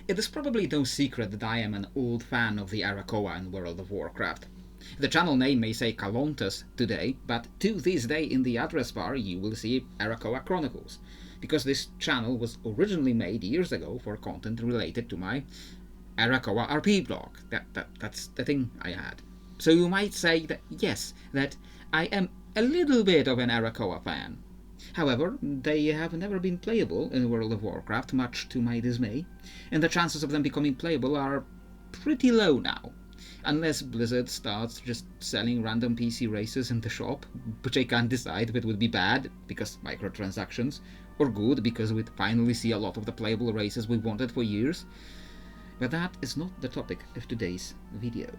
It is probably no secret that I am an old fan of the Arakkoa in World of Warcraft. The channel name may say Kalontas today, but to this day in the address bar you will see Arakkoa Chronicles, because this channel was originally made years ago for content related to my Arakkoa RP blog. That's the thing I had. So you might say that yes, that I am a little bit of an Arakkoa fan. However, they have never been playable in World of Warcraft, much to my dismay, and the chances of them becoming playable are pretty low now. Unless Blizzard starts just selling random PC races in the shop, which I can't decide if it would be bad, because microtransactions, or good, because we'd finally see a lot of the playable races we wanted for years. But that is not the topic of today's video.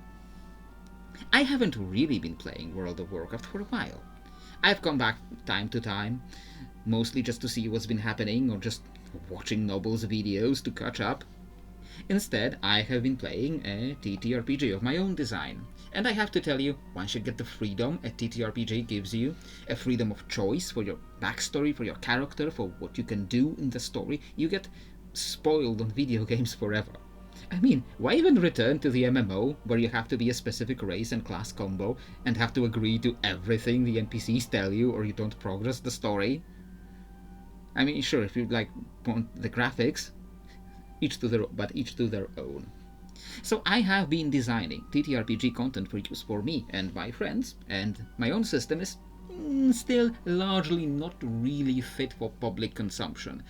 I haven't really been playing World of Warcraft for a while. I've come back time to time, mostly just to see what's been happening or just watching Noble's videos to catch up. Instead, I have been playing a TTRPG of my own design, and I have to tell you, once you get the freedom a TTRPG gives you, a freedom of choice for your backstory, for your character, for what you can do in the story, you get spoiled on video games forever. I mean, why even return to the MMO, where you have to be a specific race and class combo, and have to agree to everything the NPCs tell you or you don't progress the story? I mean, sure, if you want the graphics, each to their own. So I have been designing TTRPG content for use for me and my friends, and my own system is still largely not really fit for public consumption.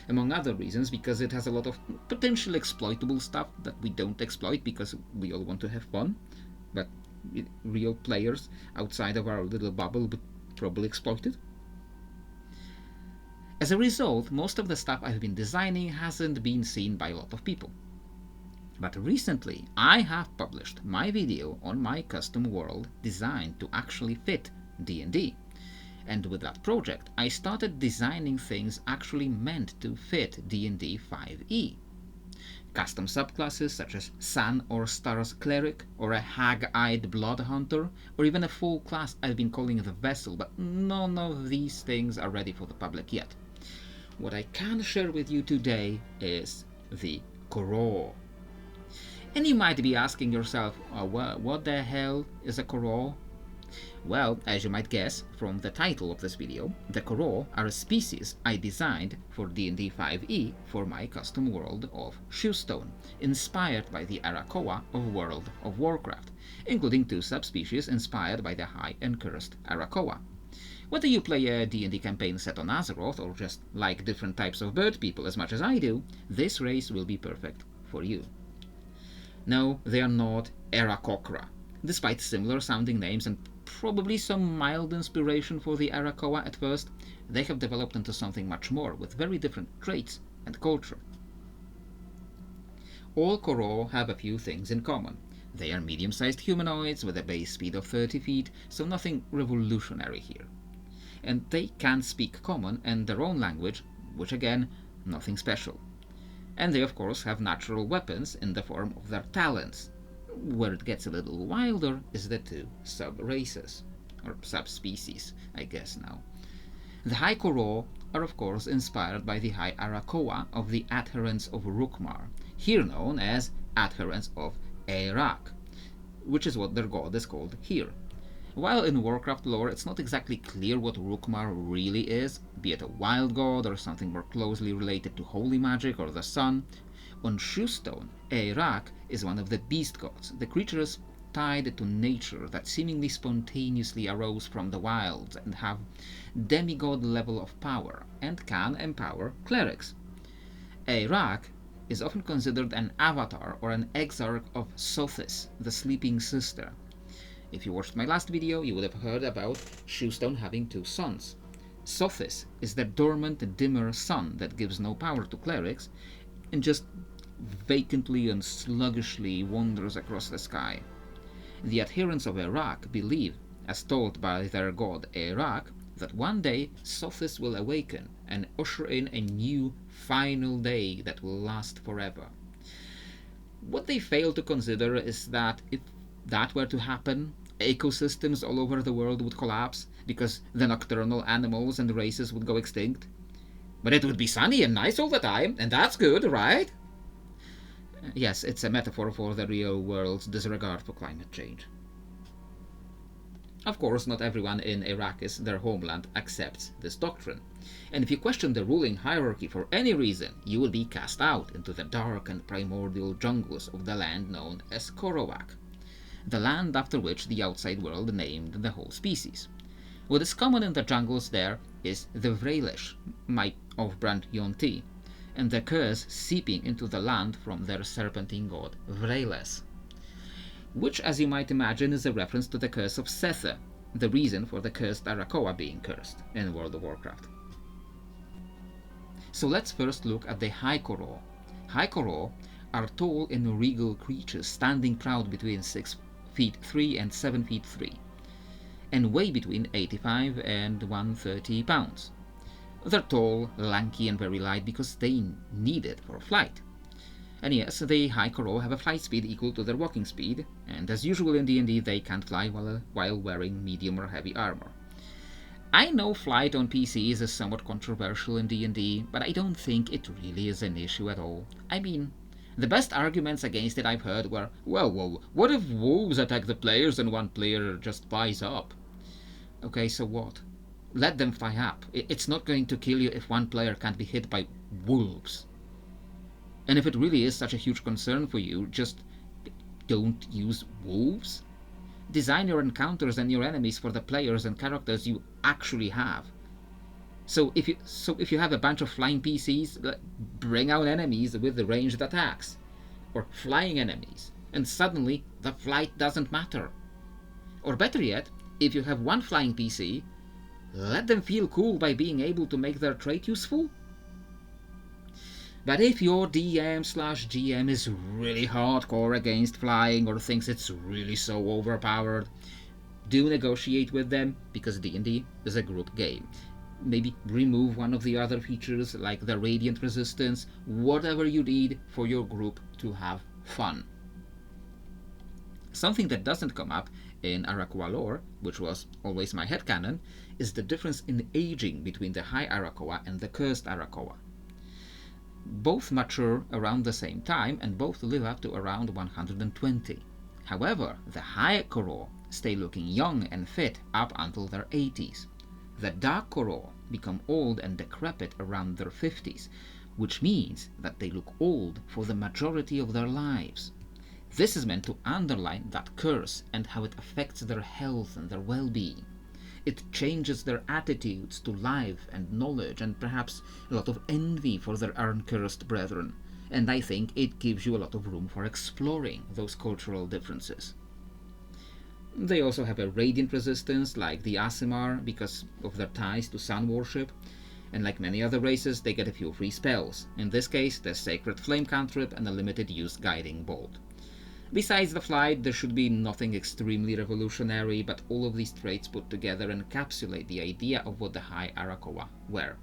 Among other reasons, because it has a lot of potential exploitable stuff that we don't exploit because we all want to have fun, but real players outside of our little bubble would probably exploit it. As a result, most of the stuff I've been designing hasn't been seen by a lot of people. But recently, I have published my video on my custom world designed to actually fit D&D. And with that project, I started designing things actually meant to fit D&D 5e. Custom subclasses such as Sun or Stars Cleric, or a Hag-Eyed Blood Hunter, or even a full class I've been calling the Vessel, but none of these things are ready for the public yet. What I can share with you today is the Koror. And you might be asking yourself, what the hell is a Koror? Well, as you might guess from the title of this video, the Koror are a species I designed for D&D 5e for my custom world of Shewstone, inspired by the Arakkoa of World of Warcraft, including 2 subspecies inspired by the High and Cursed Arakkoa. Whether you play a D&D campaign set on Azeroth or just like different types of bird people as much as I do, this race will be perfect for you. No, they are not Arakokra, despite similar sounding names and probably some mild inspiration for the Arakkoa at first. They have developed into something much more, with very different traits and culture. All Koror have a few things in common. They are medium-sized humanoids with a base speed of 30 feet, so nothing revolutionary here. And they can speak common and their own language, which again, nothing special. And they of course have natural weapons in the form of their talents. Where it gets a little wilder is the 2 sub-races, or subspecies, I guess now. The High Koror are of course inspired by the High Arakkoa of the adherents of Rukmar, here known as adherents of Arak, which is what their god is called here. While in Warcraft lore it's not exactly clear what Rukmar really is, be it a wild god or something more closely related to holy magic or the sun, on Shewstone, Arak is one of the beast gods, the creatures tied to nature that seemingly spontaneously arose from the wilds and have demigod level of power and can empower clerics. Arak is often considered an avatar or an exarch of Sothis, the sleeping sister. If you watched my last video, you would have heard about Shewstone having 2 sons. Sothis is the dormant, dimmer sun that gives no power to clerics and just vacantly and sluggishly wanders across the sky. The adherents of Arak believe, as told by their god Arak, that one day Sothis will awaken and usher in a new, final day that will last forever. What they fail to consider is that if that were to happen, ecosystems all over the world would collapse because the nocturnal animals and races would go extinct. But it would be sunny and nice all the time, and that's good, right? Yes, it's a metaphor for the real world's disregard for climate change. Of course, not everyone in Arrakis, their homeland, accepts this doctrine. And if you question the ruling hierarchy for any reason, you will be cast out into the dark and primordial jungles of the land known as Korowak, the land after which the outside world named the whole species. What is common in the jungles there is the Vralish, my off-brand Yonti, and the curse seeping into the land from their serpentine god Vrales, which, as you might imagine, is a reference to the curse of Sethe, the reason for the cursed Arakkoa being cursed in World of Warcraft. So let's first look at the High Koro. High Koro are tall and regal creatures standing proud between 6 feet 3 and 7 feet 3, and weigh between 85 and 130 pounds. They're tall, lanky, and very light because they need it for flight. And yes, the High Koro have a flight speed equal to their walking speed, and as usual in D&D, they can't fly while wearing medium or heavy armor. I know flight on PCs is somewhat controversial in D&D, but I don't think it really is an issue at all. I mean, the best arguments against it I've heard were, well, what if wolves attack the players and one player just flies up? Okay, so what? Let them fly up. It's not going to kill you if one player can't be hit by wolves. And if it really is such a huge concern for you, just don't use wolves. Design your encounters and your enemies for the players and characters you actually have. So if you have a bunch of flying PCs, bring out enemies with the ranged attacks, or flying enemies, and suddenly the flight doesn't matter. Or better yet, if you have one flying PC, let them feel cool by being able to make their trait useful. But if your DM/GM is really hardcore against flying or thinks it's really so overpowered, do negotiate with them, because D&D is a group game. Maybe remove one of the other features like the radiant resistance, whatever you need for your group to have fun. Something that doesn't come up in Arakkoa lore, which was always my headcanon, is the difference in aging between the High Arakkoa and the Cursed Arakkoa. Both mature around the same time and both live up to around 120. However, the High Koro stay looking young and fit up until their 80s. The Dark Koro become old and decrepit around their 50s, which means that they look old for the majority of their lives. This is meant to underline that curse and how it affects their health and their well-being. It changes their attitudes to life and knowledge and perhaps a lot of envy for their uncursed brethren, and I think it gives you a lot of room for exploring those cultural differences. They also have a radiant resistance like the Aasimar because of their ties to sun worship, and like many other races they get a few free spells, in this case the Sacred Flame cantrip and a limited use Guiding Bolt. Besides the flight, there should be nothing extremely revolutionary, but all of these traits put together encapsulate the idea of what the High Arakkoa were.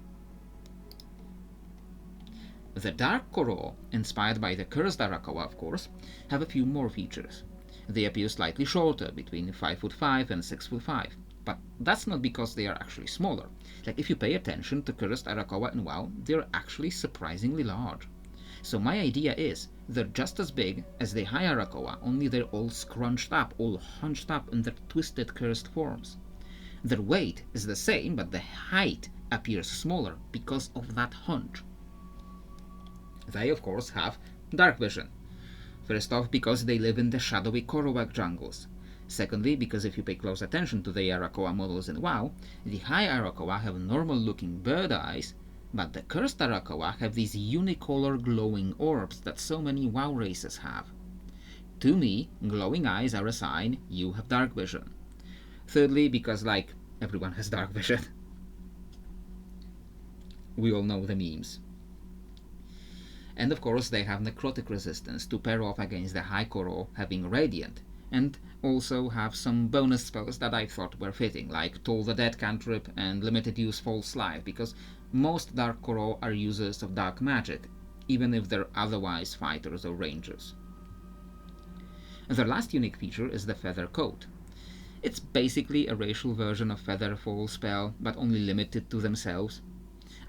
The Dark Koro, inspired by the Cursed Arakkoa of course, have a few more features. They appear slightly shorter, between 5'5" and 6'5", but that's not because they are actually smaller. Like if you pay attention to Cursed Arakkoa in WoW, they're actually surprisingly large. So my idea is, they're just as big as the High Arakkoa, only they're all scrunched up, all hunched up in their twisted cursed forms. Their weight is the same, but the height appears smaller because of that hunch. They of course have dark vision. First off, because they live in the shadowy Korowak jungles. Secondly, because if you pay close attention to the Arakkoa models in WoW, the High Arakkoa have normal looking bird eyes, but the Cursed Arakkoa have these unicolor glowing orbs that so many WoW races have. To me, glowing eyes are a sign you have dark vision. Thirdly, because like, everyone has dark vision. We all know the memes. And of course they have necrotic resistance to pair off against the High Koro having Radiant, and also have some bonus spells that I thought were fitting, like Toll the Dead cantrip and limited use False Life, because most Dark Koro are users of dark magic, even if they're otherwise fighters or rangers. Their last unique feature is the Feather Coat. It's basically a racial version of Feather Fall spell, but only limited to themselves.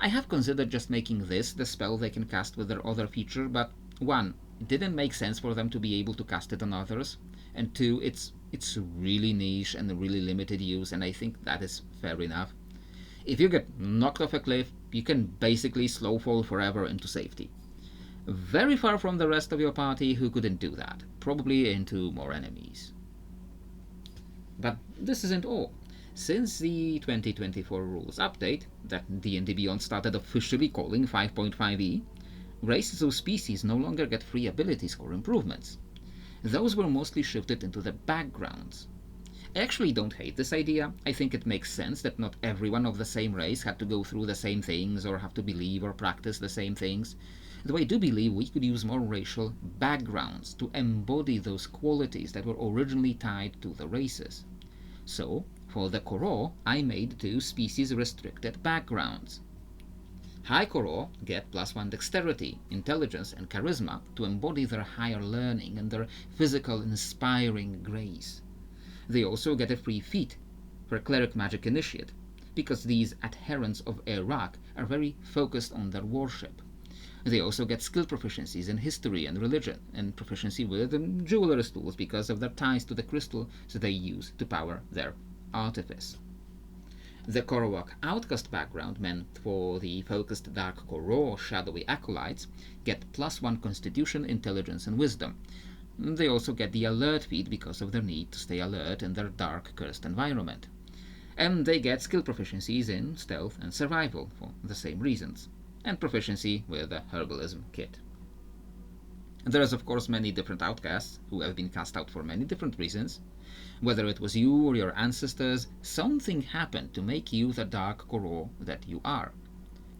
I have considered just making this the spell they can cast with their other feature, but 1. it didn't make sense for them to be able to cast it on others, and 2, it's really niche and really limited use, and I think that is fair enough. If you get knocked off a cliff, you can basically slow fall forever into safety. Very far from the rest of your party who couldn't do that, probably into more enemies. But this isn't all. Since the 2024 rules update, that D&D Beyond started officially calling 5.5e, races or species no longer get free ability score improvements. Those were mostly shifted into the backgrounds. I actually don't hate this idea. I think it makes sense that not everyone of the same race had to go through the same things or have to believe or practice the same things. Though I do believe we could use more racial backgrounds to embody those qualities that were originally tied to the races. So, for the Koro, I made 2 species-restricted backgrounds. High Koro get +1 dexterity, intelligence, and charisma to embody their higher learning and their physical inspiring grace. They also get a free feat for Cleric Magic Initiate, because these adherents of Arak are very focused on their worship. They also get skill proficiencies in history and religion, and proficiency with jeweler's tools because of their ties to the crystal they use to power their artifice. The Korowak Outcast background meant for the focused Dark Koro Shadowy Acolytes get +1 Constitution, Intelligence, and Wisdom. They also get the Alert feat because of their need to stay alert in their dark, cursed environment. And they get skill proficiencies in Stealth and Survival for the same reasons, and proficiency with the Herbalism kit. There is of course many different outcasts who have been cast out for many different reasons. Whether it was you or your ancestors, something happened to make you the Dark Koro that you are.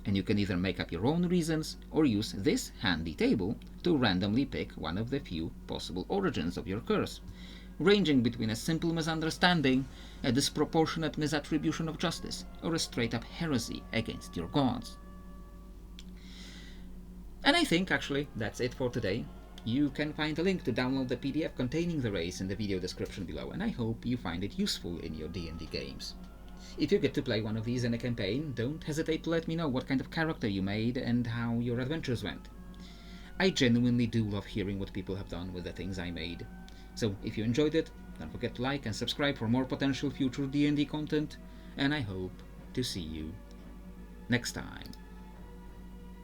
And you can either make up your own reasons or use this handy table to randomly pick one of the few possible origins of your curse, ranging between a simple misunderstanding, a disproportionate misattribution of justice, or a straight-up heresy against your gods. And I think actually that's it for today. You can find a link to download the PDF containing the race in the video description below, and I hope you find it useful in your D&D games. If you get to play one of these in a campaign, don't hesitate to let me know what kind of character you made and how your adventures went. I genuinely do love hearing what people have done with the things I made. So if you enjoyed it, don't forget to like and subscribe for more potential future D&D content, and I hope to see you next time.